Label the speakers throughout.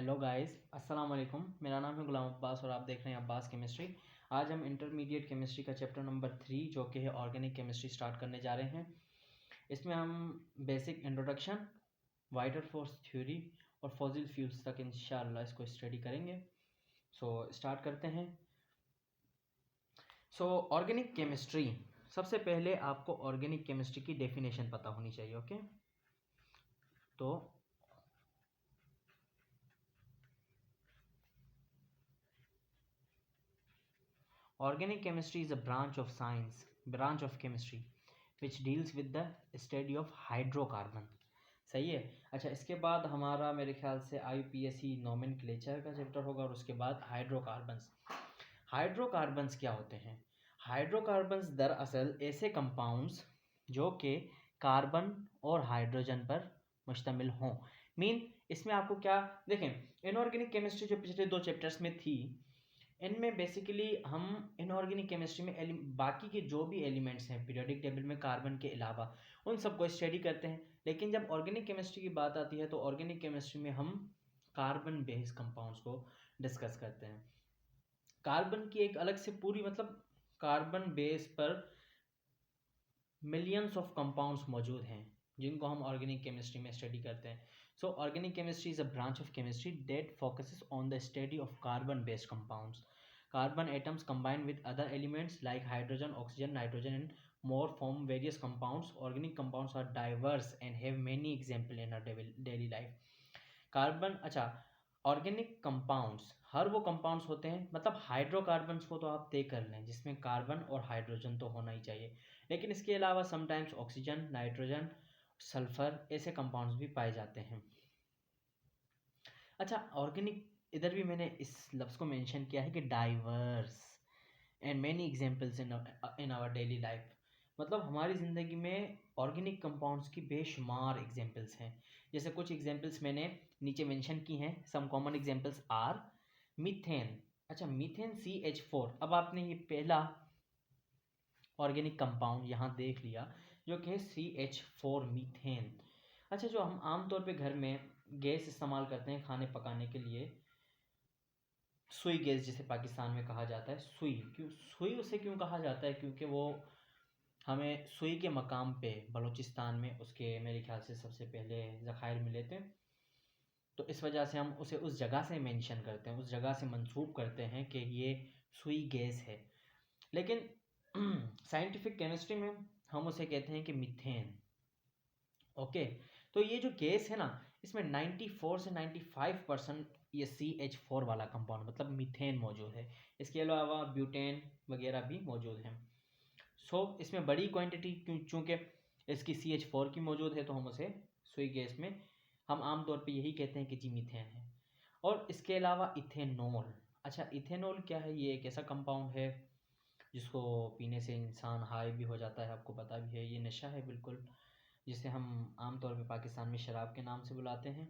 Speaker 1: Hello guys, अस्सलाम वालेकुम। मेरा नाम है गुलाम अब्बास और आप देख रहे हैं अब्बास केमिस्ट्री। आज हम इंटरमीडिएट केमिस्ट्री का चैप्टर नंबर 3 जो कि है ऑर्गेनिक केमिस्ट्री स्टार्ट करने जा रहे हैं। इसमें हम basic introduction, wider force theory और फॉसिल फ्यूल्स तक इंशाल्लाह इसको स्टडी करेंगे। स्टार्ट करते हैं। ऑर्गेनिक केमिस्ट्री, सबसे पहले आपको ऑर्गेनिक केमिस्ट्री की डेफिनेशन पता होनी चाहिए। ओके, तो organic chemistry is a branch of chemistry which deals with the study of hydrocarbon। सही है। अच्छा, इसके बाद हमारा मेरे ख्याल से IUPAC नोमेनक्लेचर का चैप्टर होगा और उसके बाद हाइड्रोकार्बन्स। हाइड्रोकार्बन्स क्या होते हैं? हाइड्रोकार्बन्स दरअसल ऐसे कंपाउंड्स जो कि कार्बन और हाइड्रोजन पर मुश्तमिल हों। इसमें आपको क्या देखें, इनऑर्गेनिक केमिस्ट्री जो पिछले 2 चैप्टर्स में थी, इनमें बेसिकली हम इनऑर्गेनिक केमिस्ट्री में बाकी के जो भी एलिमेंट्स हैं पीरियोडिक टेबल में कार्बन के अलावा, उन सबको स्टडी करते हैं। लेकिन जब ऑर्गेनिक केमिस्ट्री की बात आती है तो ऑर्गेनिक केमिस्ट्री में हम कार्बन बेस्ड कंपाउंड्स को डिस्कस करते हैं। कार्बन की एक अलग से पूरी कार्बन बेस पर मिलियंस ऑफ कंपाउंड्स मौजूद हैं जिनको हम ऑर्गेनिक केमिस्ट्री में स्टडी करते हैं। Organic chemistry is a branch of chemistry that focuses on the study of carbon based compounds. Carbon atoms combine with other elements like hydrogen, oxygen, nitrogen and more form various compounds. Organic compounds are diverse and have many examples in our daily life. Carbon, अच्छा, organic compounds हर वो compounds होते हैं, hydrocarbons को तो आप तय कर लें जिसमें कार्बन और हाइड्रोजन तो होना ही चाहिए, लेकिन इसके अलावा समटाइम्स ऑक्सीजन, नाइट्रोजन, सल्फर ऐसे कंपाउंड्स भी पाए जाते हैं। अच्छा, ऑर्गेनिक, इधर भी मैंने इस लफ्ज़ को मेंशन किया है कि diverse and many examples in our daily life, हमारी ज़िंदगी में ऑर्गेनिक कंपाउंड्स की बेशुमार एग्जांपल्स हैं। जैसे कुछ एग्जांपल्स मैंने नीचे मेंशन की हैं। Some common examples are methane. अच्छा, मीथेन CH4। अब आपने ये पहला ऑर्गेनिक कंपाउंड यहाँ देख लिया जो कि CH4 मीथेन। अच्छा, जो हम आमतौर पे घर में गैस इस्तेमाल करते हैं खाने पकाने के लिए, सुई गैस जिसे पाकिस्तान में कहा जाता है, सुई उसे क्यों कहा जाता है? क्योंकि वो हमें सुई के मकाम पे बलूचिस्तान में उसके मेरे ख्याल से सबसे पहले ज़खायर मिले थे, तो इस वजह से हम उसे उस जगह से मेंशन करते हैं, उस जगह से मंसूब करते हैं कि ये सुई गैस है। लेकिन साइंटिफिक केमिस्ट्री में हम उसे कहते हैं कि मीथेन। ओके, तो ये जो गैस है ना, इसमें 94 से 95% ये CH4 वाला कंपाउंड मीथेन मौजूद है। इसके अलावा ब्यूटेन वगैरह भी मौजूद हैं। इसमें बड़ी क्वांटिटी चूँकि इसकी CH4 की मौजूद है तो हम उसे सुई गैस में हम आमतौर पे यही कहते हैं कि जी मीथेन है। और इसके अलावा इथेनॉल। अच्छा, इथेनॉल क्या है? ये एक ऐसा कंपाउंड है जिसको पीने से इंसान हाई भी हो जाता है, आपको पता भी है, ये नशा है बिल्कुल, जिसे हम आमतौर पे पाकिस्तान में शराब के नाम से बुलाते हैं।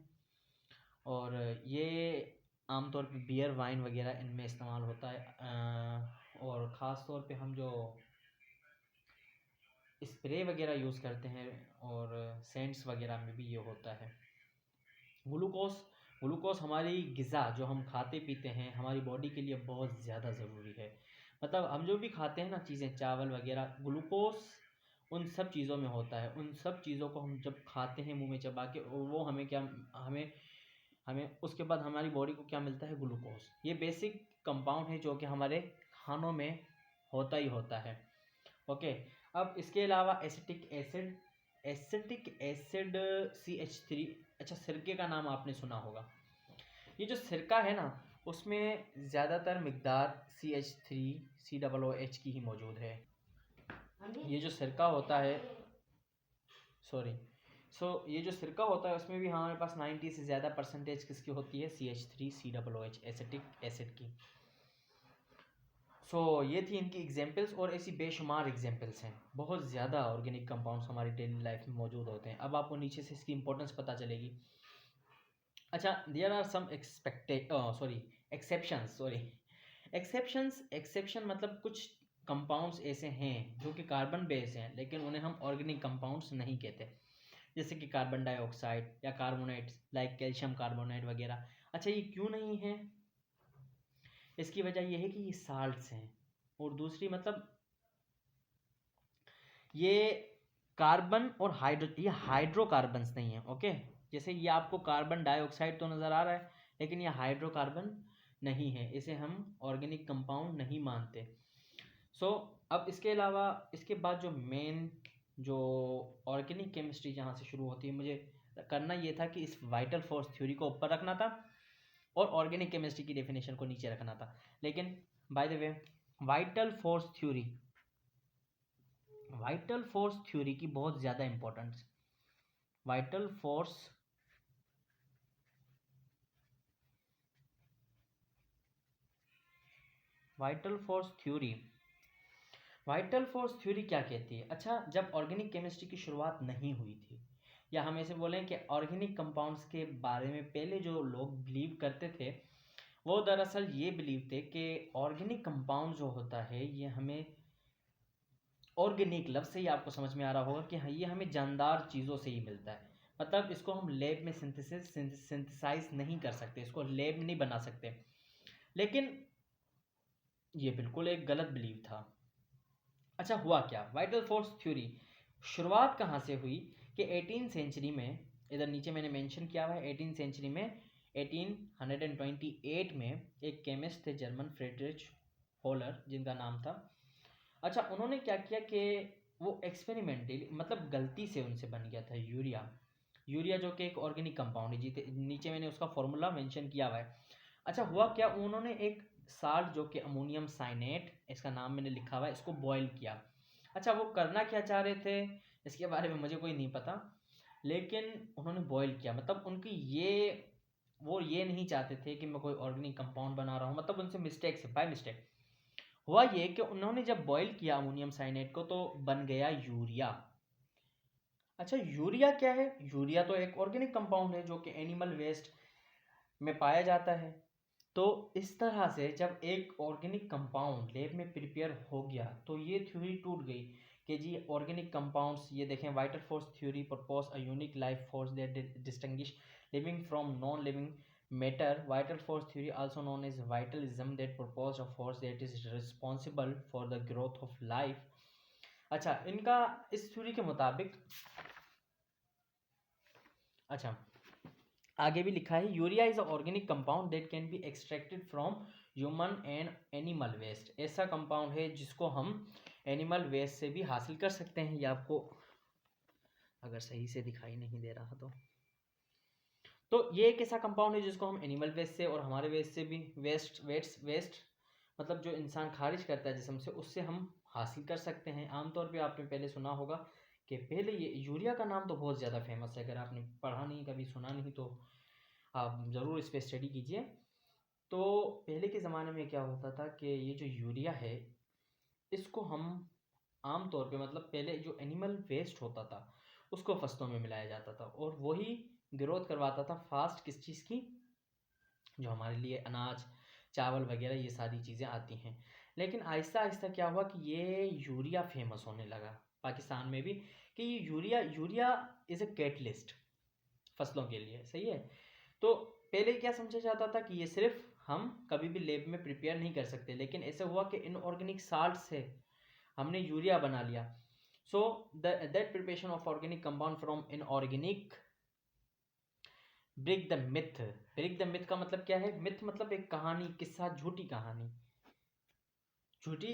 Speaker 1: और ये आमतौर पे बियर, वाइन वगैरह इनमें इस्तेमाल होता है। और ख़ास तौर पे हम जो स्प्रे वगैरह यूज़ करते हैं और सेंट्स वगैरह में भी ये होता है। ग्लूकोस हमारी ग़िज़ा जो हम खाते पीते हैं हमारी बॉडी के लिए बहुत ज़्यादा ज़रूरी है। हम जो भी खाते हैं ना चीज़ें, चावल वगैरह, ग्लूकोस उन सब चीज़ों में होता है। उन सब चीज़ों को हम जब खाते हैं मुंह में चबा के, वो हमें उसके बाद हमारी बॉडी को क्या मिलता है? ग्लूकोस। ये बेसिक कंपाउंड है जो कि हमारे खानों में होता ही होता है। ओके, अब इसके अलावा एसिटिक एसिड CH3। अच्छा, सिरके का नाम आपने सुना होगा। ये जो सिरका है ना, उसमें ज़्यादातर मिकदार CH3COOH की ही मौजूद है। ये जो सिरका होता है, ये जो सिरका होता है उसमें भी हमारे पास 90 से ज़्यादा परसेंटेज किसकी होती है? CH3COOH एसिटिक एसिड की। ये थी इनकी एग्जांपल्स और ऐसी बेशुमार एग्जांपल्स हैं। बहुत ज़्यादा ऑर्गेनिक कंपाउंड्स हमारी डेली लाइफ में मौजूद होते हैं। अब आपको नीचे से इसकी इंपॉर्टेंस पता चलेगी। अच्छा, देयर आर सम एक्सेप्शन कुछ कंपाउंड्स ऐसे हैं जो कि कार्बन बेस हैं लेकिन उन्हें हम ऑर्गेनिक कंपाउंड्स नहीं कहते, जैसे कि कार्बन डाइऑक्साइड या कार्बोनेट्स लाइक कैल्शियम कार्बोनेट वगैरह। अच्छा, ये क्यों नहीं है? इसकी वजह ये है कि ये साल्ट्स हैं, और दूसरी मतलब ये कार्बन और ये हाइड्रोकार्बन्स नहीं है। ओके, जैसे ये आपको कार्बन डाइऑक्साइड तो नज़र आ रहा है, लेकिन ये हाइड्रोकार्बन नहीं है, इसे हम ऑर्गेनिक कंपाउंड नहीं मानते। सो अब इसके अलावा इसके बाद जो मेन जो ऑर्गेनिक केमिस्ट्री जहाँ से शुरू होती है, मुझे करना ये था कि इस वाइटल फोर्स थ्योरी को ऊपर रखना था और ऑर्गेनिक केमिस्ट्री की डेफिनेशन को नीचे रखना था। लेकिन by the way, vital force theory की बहुत ज़्यादा इंपॉर्टेंस। वाइटल फोर्स थ्योरी क्या कहती है? अच्छा, जब ऑर्गेनिक केमिस्ट्री की शुरुआत नहीं हुई थी, या हम ऐसे बोलें कि ऑर्गेनिक कंपाउंड्स के बारे में पहले जो लोग बिलीव करते थे, वो दरअसल ये बिलीव थे कि ऑर्गेनिक कंपाउंड जो होता है ये हमें, ऑर्गेनिक लफ्ज़ से ही आपको समझ में आ रहा होगा कि हाँ, ये हमें जानदार चीज़ों से ही मिलता है। मतलब इसको हम लैब में सिंथेसाइज नहीं कर सकते, इसको लैब में नहीं बना सकते। लेकिन ये बिल्कुल एक गलत बिलीव था। अच्छा, हुआ क्या? वाइटल फोर्स थ्योरी शुरुआत कहाँ से हुई कि 18 सेंचुरी में, इधर नीचे मैंने मेंशन किया हुआ है, 18 सेंचुरी में 1828 में एक केमिस्ट थे जर्मन, फ्रेडरिच होलर जिनका नाम था। अच्छा, उन्होंने क्या किया कि वो एक्सपेरिमेंटली, मतलब गलती से उनसे बन गया था यूरिया जो कि एक ऑर्गेनिक कंपाउंड है, जीते नीचे मैंने उसका फॉर्मूला मेंशन किया हुआ है। अच्छा, हुआ क्या, उन्होंने एक साल्ट जो कि अमोनियम साइनेट, इसका नाम मैंने लिखा हुआ है, इसको बॉयल किया। अच्छा, वो करना क्या चाह रहे थे इसके बारे में मुझे कोई नहीं पता, लेकिन उन्होंने बॉयल किया, मतलब उनकी वो ये नहीं चाहते थे कि मैं कोई ऑर्गेनिक कंपाउंड बना रहा हूँ, मतलब उनसे मिस्टेक से, बाय मिस्टेक हुआ ये कि उन्होंने जब बॉयल किया अमोनियम साइनेट को तो बन गया यूरिया। अच्छा, यूरिया क्या है? यूरिया तो एक ऑर्गेनिक कंपाउंड है जो कि एनिमल वेस्ट में पाया जाता है। तो इस तरह से जब एक ऑर्गेनिक कंपाउंड लैब में प्रिपेयर हो गया तो ये थ्योरी टूट गई कि जी ऑर्गेनिक कंपाउंड्स, ये देखें, vital force theory propose a unique life force that distinguish living from non living matter. Vital force theory also known as vitalism that propose a force that is responsible for the growth of life. अच्छा, इनका इस theory के मुताबिक, अच्छा आगे भी लिखा है, urea is organic compound that can be extracted from human and animal waste. ऐसा कंपाउंड है जिसको हम एनिमल वेस्ट से भी हासिल कर सकते हैं। ये आपको अगर सही से दिखाई नहीं दे रहा तो ये एक ऐसा कंपाउंड है जिसको हम एनिमल वेस्ट से और हमारे वेस्ट से भी, वेस्ट मतलब जो इंसान खारिज करता है जिस्म से, उससे हम हासिल कर सकते हैं। आमतौर पे आपने पहले सुना होगा कि पहले ये यूरिया का नाम तो बहुत ज़्यादा फेमस है, अगर आपने पढ़ा नहीं, कभी सुना नहीं, तो आप ज़रूर इस पर स्टडी कीजिए। तो पहले के ज़माने में क्या होता था कि ये जो यूरिया है, इसको हम आम तौर पे, मतलब पहले जो एनिमल वेस्ट होता था उसको फसलों में मिलाया जाता था, और वही ग्रोथ करवाता था फास्ट किस चीज़ की, जो हमारे लिए अनाज, चावल वगैरह ये सारी चीज़ें आती हैं। लेकिन आहिस्ता आहिस्ता क्या हुआ कि ये यूरिया फेमस होने लगा पाकिस्तान में भी, कि ये यूरिया इज़ ए कैटलिस्ट फसलों के लिए, सही है। तो पहले क्या समझा जाता था कि ये सिर्फ हम कभी भी लैब में प्रिपेयर नहीं कर सकते, लेकिन ऐसा हुआ कि इनऑर्गेनिक साल्ट से हमने यूरिया बना लिया। So that preparation of organic compound from inorganic break the myth का मतलब क्या है? मिथ मतलब एक कहानी, किस्सा, झूठी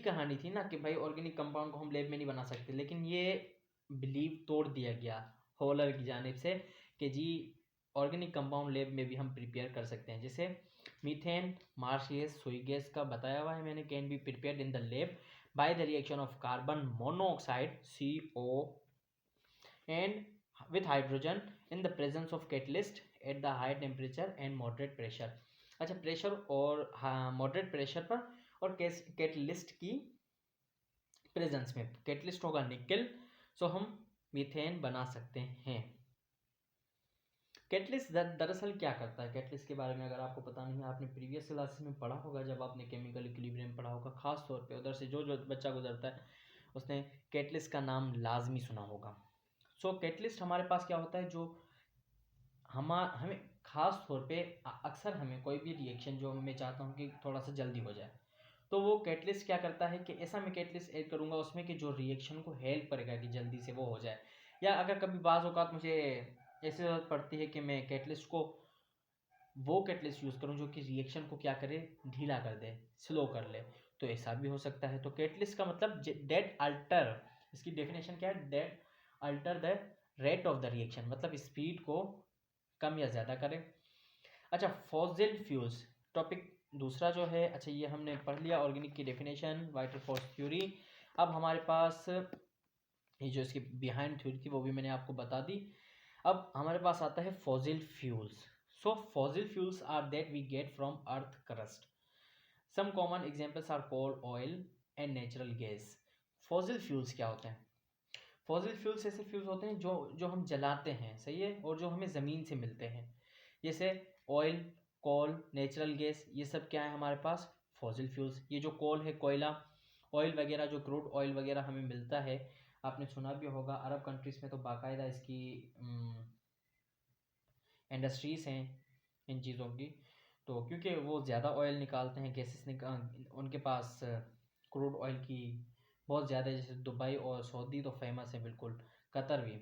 Speaker 1: कहानी थी ना, कि भाई ऑर्गेनिक कंपाउंड को हम लैब में नहीं बना सकते, लेकिन ये बिलीव तोड़ दिया गया होलर की जानिब से कि जी ऑर्गेनिक कंपाउंड लैब में भी हम प्रिपेयर कर सकते हैं। जैसे मीथेन, मार्श गैस, सुई गैस का बताया हुआ है मैंने, can be prepared in the lab by the reaction of carbon monoxide CO and with hydrogen in the presence of catalyst at the high temperature and moderate pressure। अच्छा, pressure और हाँ moderate pressure पर और catalyst की presence में, catalyst होगा निकल, सो हम मीथेन बना सकते हैं। कैटलिस्ट दरअसल क्या करता है? कैटलिस्ट के बारे में अगर आपको पता नहीं है, आपने प्रीवियस क्लासेस में पढ़ा होगा, जब आपने केमिकल इक्विलिब्रियम पढ़ा होगा, खास तौर पे उधर से जो बच्चा गुजरता है उसने कैटलिस्ट का नाम लाजमी सुना होगा। सो कैटलिस्ट हमारे पास क्या होता है, जो हमें ख़ास तौर पे अक्सर हमें कोई भी रिएक्शन जो मैं चाहता हूँ कि थोड़ा सा जल्दी हो जाए, तो वो कैटलिस्ट क्या करता है कि ऐसा मैं कैटलिस्ट ऐड करूँगा उसमें कि जो रिएक्शन को हेल्प करेगा कि जल्दी से वो हो जाए। या अगर कभी बाज़ औक़ात मुझे ऐसी ज़रूरत पड़ती है कि मैं कैटलिस्ट को वो कैटलिस्ट यूज़ करूँ जो कि रिएक्शन को क्या करे, ढीला कर दे, स्लो कर ले, तो ऐसा भी हो सकता है। तो कैटलिस्ट का मतलब डेट अल्टर, इसकी डेफिनेशन क्या है, that alter the rate of the reaction, मतलब स्पीड को कम या ज़्यादा करे। अच्छा, फॉसिल फ्यूल्स टॉपिक दूसरा जो है, अच्छा ये हमने पढ़ लिया ऑर्गेनिक की डेफिनेशन, वाइटर फोर्स थ्योरी। अब हमारे पास ये जो इसकी बिहाइंड थ्योरी थी वो भी मैंने आपको बता दी। अब हमारे पास आता है fossil fuels. So fossil fuels are that we get from earth crust. Some common examples are coal, oil and natural gas. Fossil fuels क्या होते हैं? फॉसिल फ्यूल्स ऐसे फ्यूल्स होते हैं जो जो हम जलाते हैं, सही है, और जो हमें ज़मीन से मिलते हैं, जैसे ऑयल, कोल, नेचुरल गैस, ये सब क्या है हमारे पास? Fossil fuels. ये जो कोल है, कोयला, ऑयल वगैरह, जो क्रूड ऑयल वगैरह हमें मिलता है, आपने सुना भी होगा अरब कंट्रीज़ में तो बाकायदा इसकी इंडस्ट्रीज़ हैं इन चीज़ों की। तो क्योंकि वो ज़्यादा ऑयल निकालते हैं, गैसेस उनके पास क्रूड ऑयल की बहुत ज़्यादा, जैसे दुबई और सऊदी तो फेमस है बिल्कुल, कतर भी।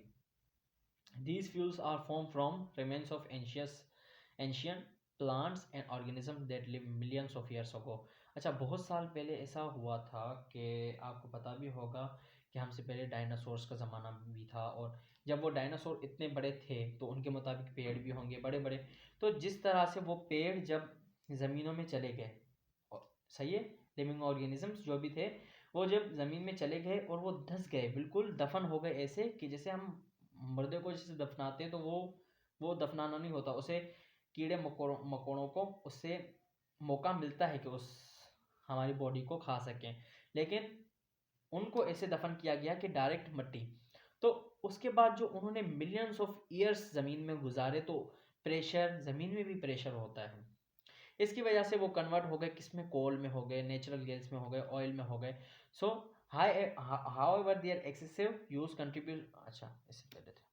Speaker 1: These fuels are formed from remains of ancient plants and organisms that live millions of years ago. अच्छा, बहुत साल पहले ऐसा हुआ था कि आपको पता भी होगा कि हमसे पहले डायनासोर्स का ज़माना भी था, और जब वो डायनासोर इतने बड़े थे तो उनके मुताबिक पेड़ भी होंगे बड़े बड़े। तो जिस तरह से वो पेड़ जब ज़मीनों में चले गए, सही है, लिविंग ऑर्गेनिजम्स जो भी थे वो जब ज़मीन में चले गए और वो धंस गए, बिल्कुल दफन हो गए, ऐसे कि जैसे हम मुर्दे को जैसे दफनाते हैं तो वो दफनाना नहीं होता, उसे कीड़े मकोड़ों को उससे मौका मिलता है कि उस हमारी बॉडी को खा सकें, लेकिन उनको ऐसे दफन किया गया कि डायरेक्ट मट्टी। तो उसके बाद जो उन्होंने मिलियंस ऑफ ईयर्स ज़मीन में गुजारे, तो प्रेशर, ज़मीन में भी प्रेशर होता है, इसकी वजह से वो कन्वर्ट हो गए, किसमें, कोल में हो गए, नेचुरल गैस में हो गए, ऑयल में हो गए। So however their excessive use contribute, अच्छा इससे पहले थे,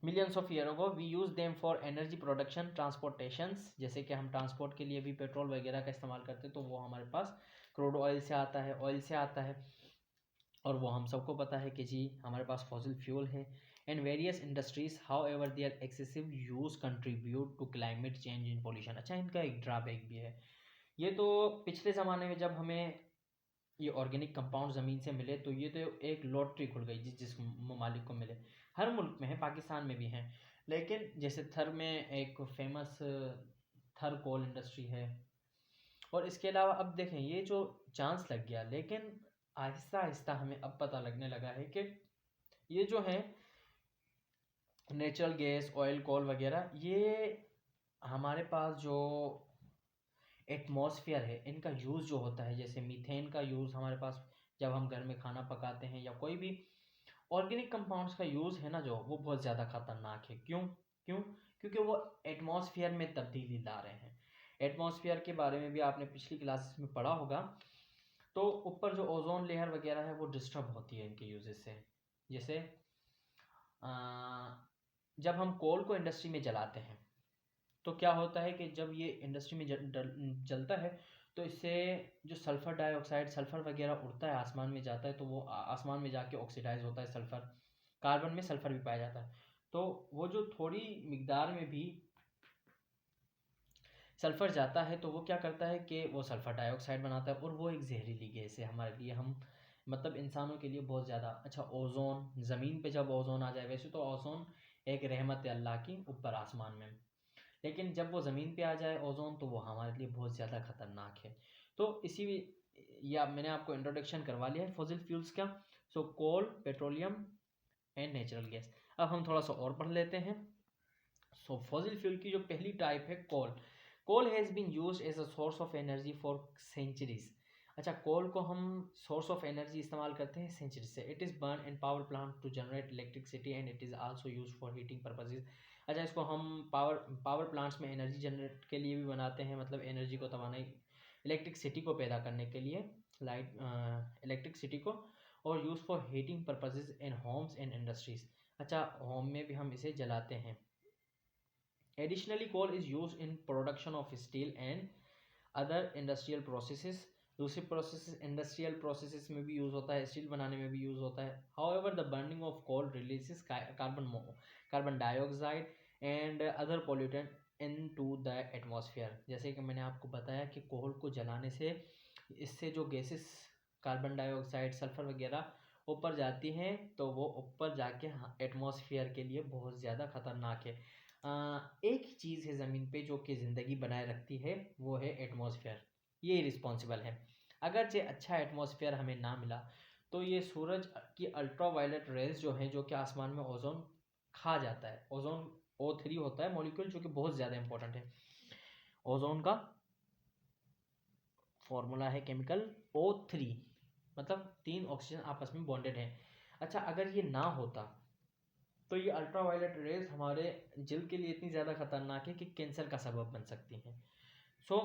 Speaker 1: millions of year ago we use them for energy production, transportations, जैसे कि हम ट्रांसपोर्ट के लिए भी पेट्रोल वगैरह का इस्तेमाल करते हैं, तो वो हमारे पास क्रूड ऑयल से आता है, ऑयल से आता है, और वो हम सबको पता है कि जी हमारे पास फॉसिल फ्यूल है। And various industries however their excessive use contribute to climate change in pollution. अच्छा, इनका एक ड्रॉबैक भी है। ये तो पिछले ज़माने में जब हमें ये ऑर्गेनिक कंपाउंड ज़मीन से मिले तो ये तो एक लॉटरी खुल गई, जिस ममालिक को मिले, हर मुल्क में है, पाकिस्तान में भी हैं, लेकिन जैसे थर में एक फेमस थर कोल इंडस्ट्री है, और इसके अलावा अब देखें ये जो चांस लग गया, लेकिन आहिस्ता आहिस्ता हमें अब पता लगने लगा है कि ये जो है नेचुरल गैस, ऑयल, कोल वगैरह, ये हमारे पास जो एटमॉस्फेयर है इनका यूज़ जो होता है, जैसे मीथेन का यूज़ हमारे पास जब हम घर में खाना पकाते हैं, या कोई भी ऑर्गेनिक कंपाउंड्स का यूज़ है ना, जो वो बहुत ज़्यादा खतरनाक है। क्यों? क्यों? क्योंकि वो एटमॉस्फेयर में तब्दीली ला रहे हैं। एटमॉस्फेयर के बारे में भी आपने पिछली क्लासेस में पढ़ा होगा। तो ऊपर जो ओजोन लेयर वगैरह है वो डिस्टर्ब होती है इनके यूजेस से। जैसे जब हम कोल को इंडस्ट्री में जलाते हैं तो क्या होता है कि जब ये इंडस्ट्री में जलता है तो इससे जो सल्फ़र डाइऑक्साइड, सल्फ़र वगैरह उड़ता है, आसमान में जाता है, तो वो आसमान में जाके ऑक्सीडाइज होता है सल्फ़र, कार्बन में सल्फ़र भी पाया जाता है, तो वो जो थोड़ी मिकदार में भी सल्फ़र जाता है तो वो क्या करता है कि वो सल्फ़र डाइऑक्साइड बनाता है, और वो एक जहरीली गैस है हमारे लिए, हम मतलब इंसानों के लिए बहुत ज़्यादा। अच्छा, ओज़ोन, ज़मीन पे जब ओज़ोन आ जाए, वैसे तो ओज़ोन एक रहमत है अल्लाह की ऊपर आसमान में, लेकिन जब वो ज़मीन पे आ जाए ओज़ोन, तो वो हमारे लिए बहुत ज़्यादा ख़तरनाक है। तो इसी या मैंने आपको इंट्रोडक्शन करवा लिया है फॉसिल फ्यूल्स का। सो कोल, पेट्रोलियम एंड नेचुरल गैस। अब हम थोड़ा सा और पढ़ लेते हैं। सो फॉसिल फ्यूल की जो पहली टाइप है coal. Coal has been used as a source of energy for centuries. अच्छा, कोल को हम सोर्स ऑफ एनर्जी इस्तेमाल करते हैं सेंचुरी से। It is burn in power plant to generate electricity and it is also use for heating purposes. अच्छा, इसको हम पावर प्लांट्स में एनर्जी जनरेट के लिए भी बनाते हैं, मतलब एनर्जी को तवानाई, इलेक्ट्रिसिटी को पैदा करने के लिए, लाइट इलेक्ट्रिसिटी को, और use for heating purposes in homes and industries. अच्छा, होम में भी हम इसे जलाते हैं। Additionally coal is use in production of steel and other industrial processes. दूसरी प्रोसेस इंडस्ट्रियल प्रोसेसेस में भी यूज़ होता है, स्टील बनाने में भी यूज़ होता है। However the burning of coal releases carbon dioxide and other pollutant into the atmosphere. जैसे कि मैंने आपको बताया कि कोल को जलाने से इससे जो गैसेस कार्बन डाइऑक्साइड सल्फर वगैरह ऊपर जाती हैं, तो वो ऊपर जाके एटमॉस्फेयर के लिए बहुत ज़्यादा खतरनाक है। एक ही चीज़ है ज़मीन पे जो कि ज़िंदगी बनाए रखती है, वो है एटमॉस्फेयर। ये रिस्पॉन्सिबल है। अगर जे अच्छा एटमॉस्फेयर हमें ना मिला तो ये सूरज की अल्ट्रावायलेट रेज जो हैं, जो कि आसमान में ओजोन खा जाता है। ओजोन O3 होता है मॉलिक्यूल, जो कि बहुत ज़्यादा इंपॉर्टेंट है। ओजोन का फॉर्मूला है केमिकल O3, मतलब 3 ऑक्सीजन आपस में बॉन्डेड हैं। अच्छा, अगर ये ना होता तो ये अल्ट्रावायलेट रेज हमारे जिल्द के लिए इतनी ज़्यादा खतरनाक है कि कैंसर का सबब बन सकती हैं। सो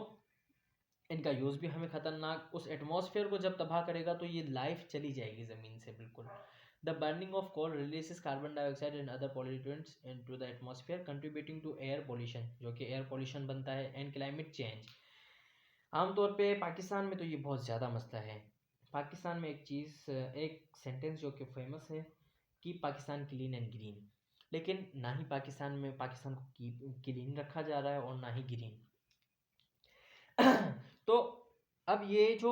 Speaker 1: इनका यूज़ भी हमें खतरनाक, उस एटमॉस्फेयर को जब तबाह करेगा तो ये लाइफ चली जाएगी ज़मीन से बिल्कुल। The burning of coal releases carbon dioxide and other pollutants into the atmosphere contributing to air pollution, जो कि एयर पोल्यूशन बनता है, एंड क्लाइमेट चेंज। आमतौर पे पाकिस्तान में तो ये बहुत ज़्यादा मसला है। पाकिस्तान में एक सेंटेंस जो कि फेमस है कि पाकिस्तान क्लीन एंड ग्रीन, लेकिन ना ही पाकिस्तान को क्लीन रखा जा रहा है और ना ही ग्रीन। तो अब ये जो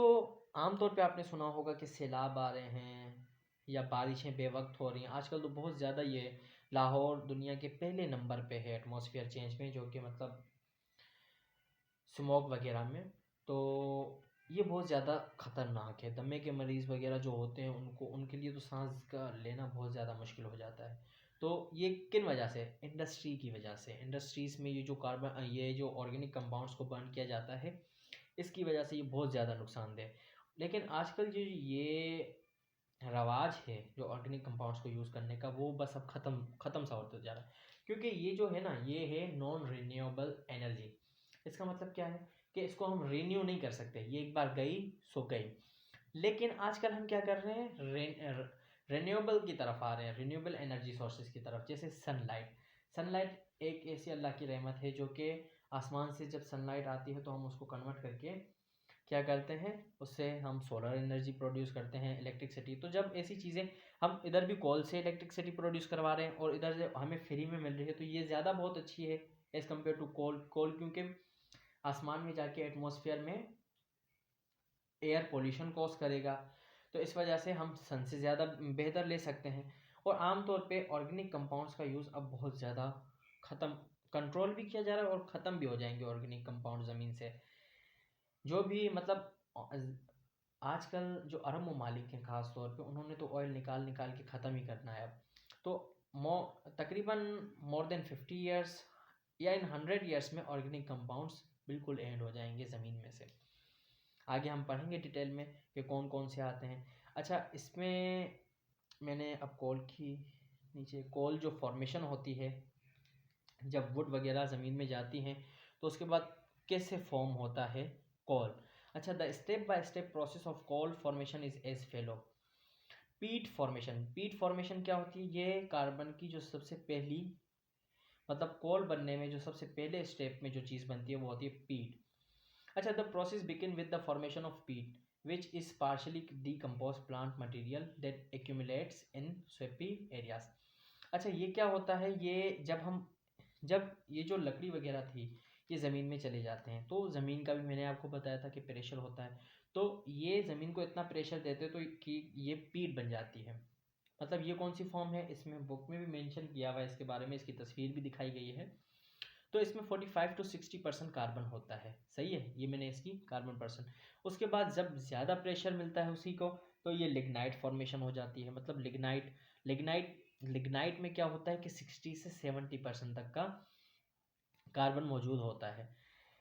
Speaker 1: आमतौर पे आपने सुना होगा कि सैलाब आ रहे हैं या बारिशें बेवक्त हो रही हैं, आजकल तो बहुत ज़्यादा ये लाहौर दुनिया के पहले नंबर पे है एटमॉस्फेयर चेंज में, जो कि मतलब स्मॉग वगैरह में। तो ये बहुत ज़्यादा ख़तरनाक है। दमे के मरीज़ वगैरह जो होते हैं उनके लिए तो सांस का लेना बहुत ज़्यादा मुश्किल हो जाता है। तो ये किन वजह से? इंडस्ट्री की वजह से। इंडस्ट्रीज़ में ये जो ऑर्गेनिक कंपाउंड्स को बर्न किया जाता है, इसकी वजह से ये बहुत ज़्यादा नुकसानदेह। लेकिन आजकल जो ये रवाज है जो ऑर्गेनिक कंपाउंड्स को यूज़ करने का, वो बस अब ख़त्म सा होता जा रहा है, क्योंकि ये जो है ना, ये है नॉन रिन्यूएबल एनर्जी। इसका मतलब क्या है कि इसको हम रिन्यू नहीं कर सकते, ये एक बार गई सो गई। लेकिन आजकल हम क्या कर रहे हैं, रिन्यूएबल की तरफ आ रहे हैं, रिन्यूएबल एनर्जी सोर्सेज की तरफ। जैसे सनलाइट। सनलाइट एक ऐसी अल्लाह की रहमत है जो कि आसमान से जब सनलाइट आती है तो हम उसको कन्वर्ट करके क्या करते हैं, उससे हम सोलर एनर्जी प्रोड्यूस करते हैं, इलेक्ट्रिसिटी। तो जब ऐसी चीज़ें, हम इधर भी कोल से इलेक्ट्रिसिटी प्रोड्यूस करवा रहे हैं और इधर से हमें फ्री में मिल रही है, तो ये ज़्यादा बहुत अच्छी है एज़ कम्पेयर टू कोल, क्योंकि आसमान में जाके एटमॉस्फेयर में एयर पोल्यूशन कॉज करेगा। तो इस वजह से हम सन से ज़्यादा बेहतर ले सकते हैं। और आमतौर पे ऑर्गेनिक कंपाउंड्स का यूज़ अब बहुत ज़्यादा ख़त्म कंट्रोल भी किया जा रहा है और ख़त्म भी हो जाएंगे ऑर्गेनिक कंपाउंड ज़मीन से। जो भी मतलब आजकल जो अरब ममालिक हैं ख़ास तौर पे, उन्होंने तो ऑयल निकाल निकाल के ख़त्म ही करना है अब। तो तकरीबन मोर देन 50 ईयर्स या इन 100 ईयर्स में ऑर्गेनिक कंपाउंड्स बिल्कुल एंड हो जाएंगे ज़मीन में से। आगे हम पढ़ेंगे डिटेल में कि कौन कौन से आते हैं। अच्छा, इसमें मैंने अब कोल की नीचे कोल जो फॉर्मेशन होती है जब वुड वगैरह ज़मीन में जाती हैं, तो उसके बाद कैसे फॉर्म होता है कोल। अच्छा, the step by step process of coal formation is as follow. Peat formation क्या होती है? ये कार्बन की जो सबसे पहली, मतलब कोल बनने में जो सबसे पहले स्टेप में जो चीज़ बनती है वो होती है पीट। अच्छा, the process begin with the formation of peat which is partially decompose plant material that accumulates in swampy areas. अच्छा, ये क्या होता है? ये जब ये जो लकड़ी वगैरह थी ये ज़मीन में चले जाते हैं, तो ज़मीन का भी मैंने आपको बताया था कि प्रेशर होता है। तो ये ज़मीन को इतना प्रेशर देते तो कि ये पीट बन जाती है। मतलब ये कौन सी फॉर्म है, इसमें बुक में भी मेंशन किया हुआ है इसके बारे में, इसकी तस्वीर भी दिखाई गई है। तो इसमें 45 to 60% कार्बन होता है। सही है, ये मैंने इसकी कार्बन परसेंट। उसके बाद जब ज़्यादा प्रेशर मिलता है उसी को, तो ये लिग्नाइट फॉर्मेशन हो जाती है। मतलब लिग्नाइट में क्या होता है कि 60 से 70% तक का कार्बन मौजूद होता है।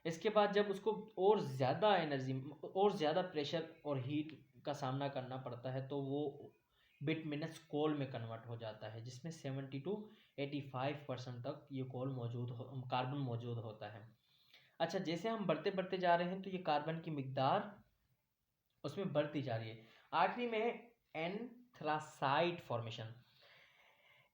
Speaker 1: इसके बाद जब उसको और ज़्यादा एनर्जी और ज़्यादा प्रेशर और हीट का सामना करना पड़ता है, तो वो बिटमिनस कोल में कन्वर्ट हो जाता है, जिसमें 70 to 85% तक ये कार्बन मौजूद होता है। अच्छा, जैसे हम बढ़ते बढ़ते जा रहे हैं तो ये कार्बन की मिकदार उसमें बढ़ती जा रही है। आखिरी में anthracite formation.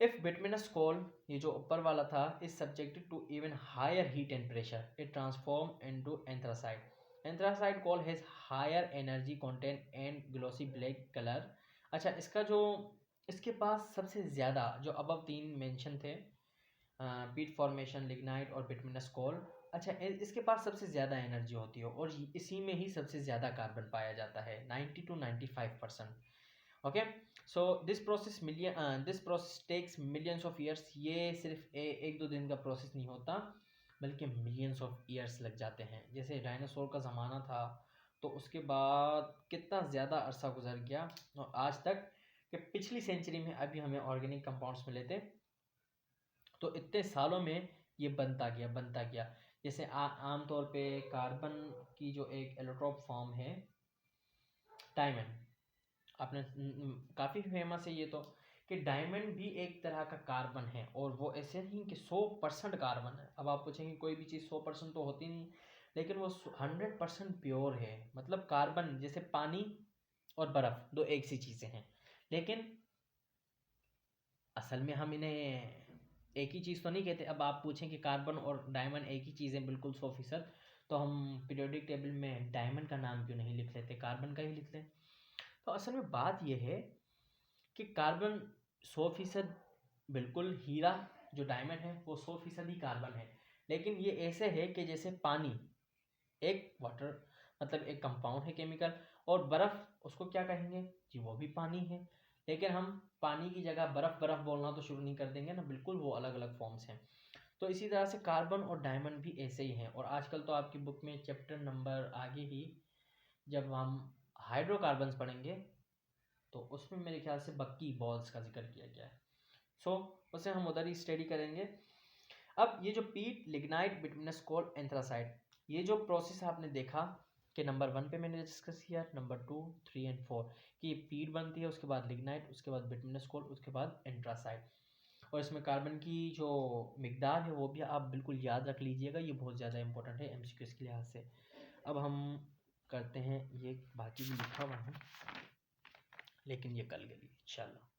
Speaker 1: If bituminous coal, ये जो ऊपर वाला था, is subjected to even higher heat and pressure, it transform into anthracite. Anthracite coal has higher energy content and glossy black colour. अच्छा, इसका जो इसके पास सबसे ज़्यादा जो अबव तीन मेंशन थे, पीट फॉर्मेशन, लिग्नाइट और बिटमिनस कोल, अच्छा इसके पास सबसे ज़्यादा एनर्जी होती है और इसी में ही सबसे ज़्यादा कार्बन पाया जाता है, 90 to 95%. Okay, so this process takes millions of years. ये सिर्फ एक दो दिन का प्रोसेस नहीं होता, बल्कि मिलियंस ऑफ ईयर्स लग जाते हैं. जैसे डायनासोर का ज़माना था, तो उसके बाद कितना ज़्यादा अरसा गुजर गया और आज तक कि पिछली सेंचुरी में अभी हमें ऑर्गेनिक कंपाउंड्स मिले थे, तो इतने सालों में ये बनता गया. जैसे आम तौर पे कार्बन की जो एक एलोट्रोप फॉर्म है, डायमंड, आपने काफ़ी फेमस है ये तो, कि डायमंड भी एक तरह का कार्बन है और वो ऐसे नहीं कि 100% कार्बन है. अब आप पूछेंगे कोई भी चीज़ 100% तो होती नहीं, लेकिन वो 100% प्योर है. मतलब कार्बन जैसे पानी और बर्फ़ दो एक सी चीज़ें हैं, लेकिन असल में हम इन्हें एक ही चीज़ तो नहीं कहते. अब आप पूछें कि कार्बन और डायमंड एक ही चीज़ है बिल्कुल 100%, तो हम पीरियोडिक टेबल में डायमंड का नाम क्यों नहीं लिख लेते, कार्बन का ही लिख लें. तो असल में बात यह है कि कार्बन 100% बिल्कुल हीरा, जो डायमंड है वो 100% ही कार्बन है. लेकिन ये ऐसे है कि जैसे पानी एक वाटर, मतलब एक कंपाउंड है केमिकल, और बर्फ़ उसको क्या कहेंगे जी, वो भी पानी है. लेकिन हम पानी की जगह बर्फ़ बर्फ़ बोलना तो शुरू नहीं कर देंगे ना, बिल्कुल वो अलग अलग फॉर्म्स हैं. तो इसी तरह से कार्बन और डायमंड भी ऐसे ही हैं. और आजकल तो आपकी बुक में चैप्टर नंबर आगे ही जब हम हाइड्रोकार्बन्स पढ़ेंगे, तो उसमें मेरे ख्याल से बक्की बॉल्स का जिक्र किया गया है. सो उसे हम उधर ही स्टडी करेंगे. अब ये जो पीट, लिग्नाइट, बिटुमिनस कोल, एंथ्रासाइट, ये जो प्रोसेस आपने देखा कि नंबर 1 पे मैंने डिस्कस किया, नंबर 2, 3 एंड 4, कि पीट बनती है, उसके बाद लिग्नाइट, उसके बाद बिटुमिनस कोल, उसके बाद एंथ्रासाइट. और इसमें कार्बन की जो मिकदार है वो भी आप बिल्कुल याद रख लीजिएगा, ये बहुत ज़्यादा इंपॉर्टेंट है एमसीक्यूज़ के लिहाज से. अब हम करते हैं, ये बाकी भी लिखा हुआ है लेकिन ये कल के लिए इंशाल्लाह.